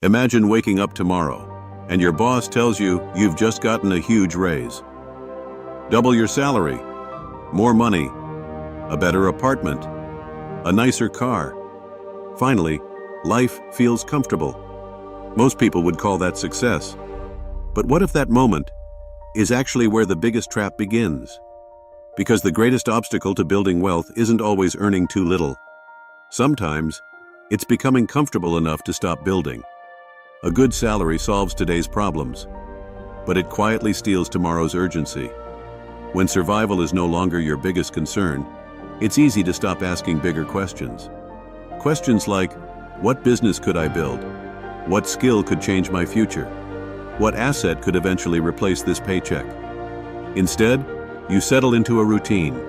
Imagine waking up tomorrow, and your boss tells you you've just gotten a huge raise. Double your salary, more money, a better apartment, a nicer car. Finally, life feels comfortable. Most people would call that success. But what if that moment is actually where the biggest trap begins? Because the greatest obstacle to building wealth isn't always earning too little. Sometimes, it's becoming comfortable enough to stop building. A good salary solves today's problems, but it quietly steals tomorrow's urgency. When survival is no longer your biggest concern, it's easy to stop asking bigger questions. Questions like, what business could I build? What skill could change my future? What asset could eventually replace this paycheck? Instead, you settle into a routine.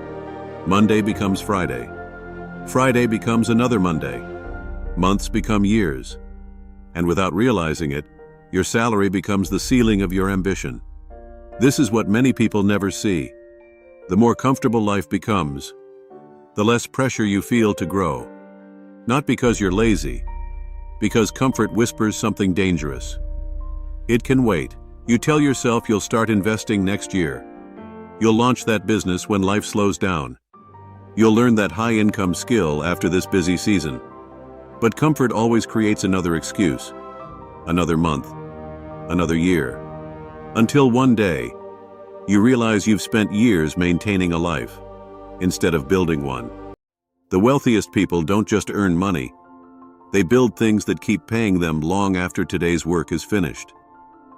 Monday becomes Friday. Friday becomes another Monday. Months become years. And without realizing it, your salary becomes the ceiling of your ambition. This is what many people never see. The more comfortable life becomes, the less pressure you feel to grow. Not because you're lazy, because comfort whispers something dangerous. It can wait. You tell yourself you'll start investing next year. You'll launch that business when life slows down. You'll learn that high-income skill after this busy season. But comfort always creates another excuse. Another month. Another year. Until one day, you realize you've spent years maintaining a life, instead of building one. The wealthiest people don't just earn money. They build things that keep paying them long after today's work is finished.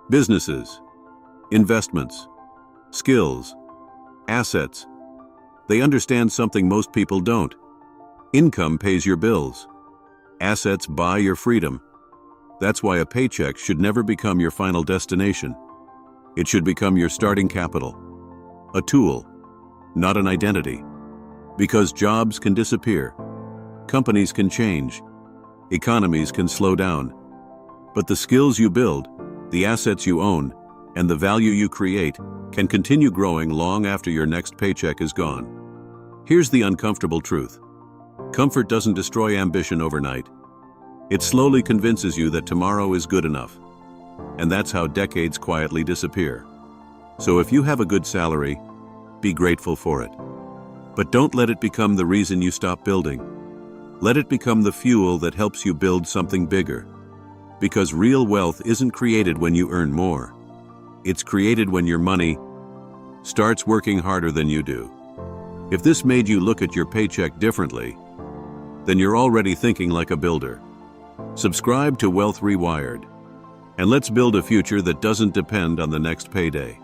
Businesses, investments, skills, assets. They understand something most people don't. Income pays your bills. Assets buy your freedom. That's why a paycheck should never become your final destination. It should become your starting capital. A tool, not an identity. Because jobs can disappear. Companies can change. Economies can slow down. But the skills you build, the assets you own, and the value you create can continue growing long after your next paycheck is gone. Here's the uncomfortable truth. Comfort doesn't destroy ambition overnight. It slowly convinces you that tomorrow is good enough. And that's how decades quietly disappear. So if you have a good salary, be grateful for it. But don't let it become the reason you stop building. Let it become the fuel that helps you build something bigger. Because real wealth isn't created when you earn more. It's created when your money starts working harder than you do. If this made you look at your paycheck differently, then you're already thinking like a builder. Subscribe to Wealth Rewired, and let's build a future that doesn't depend on the next payday.